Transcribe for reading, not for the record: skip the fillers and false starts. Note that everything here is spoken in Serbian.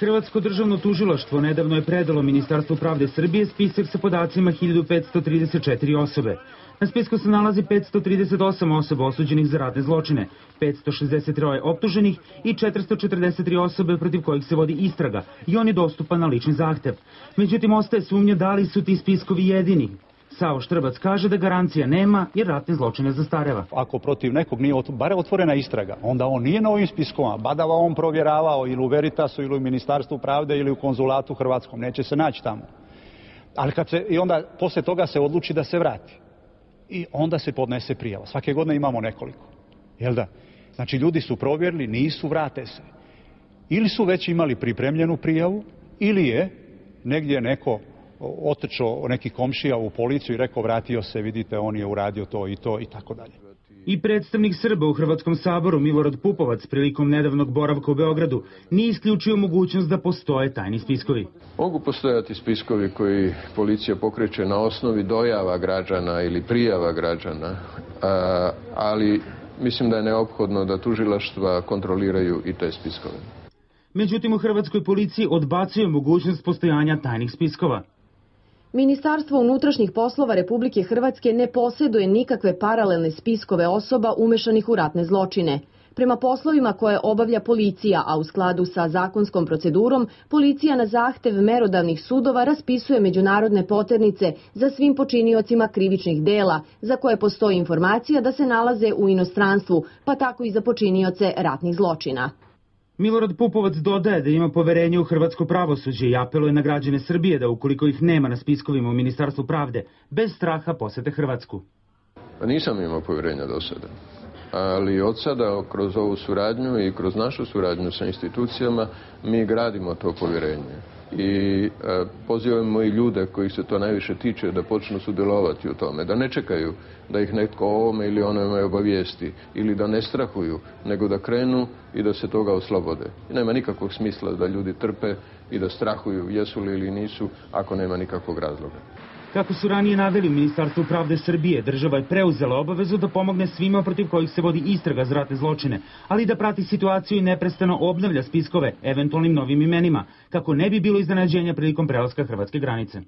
Hrvatsko državno tužilaštvo nedavno je predalo Ministarstvu pravde Srbije spisak sa podacima 1534 osobe. Na spisku se nalazi 538 osoba osuđenih za ratne zločine, 563 optuženih i 443 osobe protiv kojih se vodi istraga i on je dostupan na lični zahtev. Međutim, ostaje sumnja da li su ti spiskovi jedini. Savo Štrbac kaže da garancija nema jer ratne zločine zastareva. Ako protiv nekog nije bare otvorena istraga, onda on nije na ovim spiskovima, badava on provjeravao ili u Veritasu ili u Ministarstvu pravde ili u konzulatu hrvatskom, neće se naći tamo. Ali i onda posle toga se odluči da se vrati. I onda se podnese prijava. Svake godine imamo nekoliko. Jel da? Znači ljudi su provjerili, nisu, vrate se. Ili su već imali pripremljenu prijavu, ili je negdje neko otrčao neki komšija u policiju i rekao vratio se, vidite, on je uradio to i tako dalje. I predstavnik Srba u Hrvatskom saboru Milorad Pupovac prilikom nedavnog boravka u Beogradu nije isključio mogućnost da postoje tajni spiskovi. Mogu postojati spiskovi koji policija pokreće na osnovi dojava građana ili prijava građana, ali mislim da je neophodno da tužilaštva kontroliraju i te spiskove. Međutim, u hrvatskoj policiji odbacuje mogućnost postojanja tajnih spiskova. Ministarstvo unutrašnjih poslova Republike Hrvatske ne posjeduje nikakve paralelne spiskove osoba umešanih u ratne zločine. Prema poslovima koje obavlja policija, a u skladu sa zakonskom procedurom, policija na zahtev merodavnih sudova raspisuje međunarodne poternice za svim počiniocima krivičnih dela, za koje postoji informacija da se nalaze u inostranstvu, pa tako i za počinioce ratnih zločina. Milorad Pupovac dodaje da ima poverenje u hrvatsko pravosuđe i apeluje na građane Srbije da ukoliko ih nema na spiskovima u Ministarstvu pravde, bez straha posete Hrvatsku. Nisam imao poverenja do sada, ali od sada kroz ovu suradnju i kroz našu suradnju sa institucijama mi gradimo to povjerenje. I pozivamo i ljude kojih se to najviše tiče da počnu sudjelovati u tome, da ne čekaju da ih netko o ovome ili onome obavijesti ili da ne strahuju, nego da krenu i da se toga oslobode. I nema nikakvog smisla da ljudi trpe i da strahuju jesu li ili nisu ako nema nikakvog razloga. Kako su ranije naveli u Ministarstvu pravde Srbije, država je preuzela obavezu da pomogne svima protiv kojih se vodi istraga za ratne zločine, ali da prati situaciju i neprestano obnavlja spiskove eventualnim novim imenima, kako ne bi bilo iznenađenja prilikom prelaska hrvatske granice.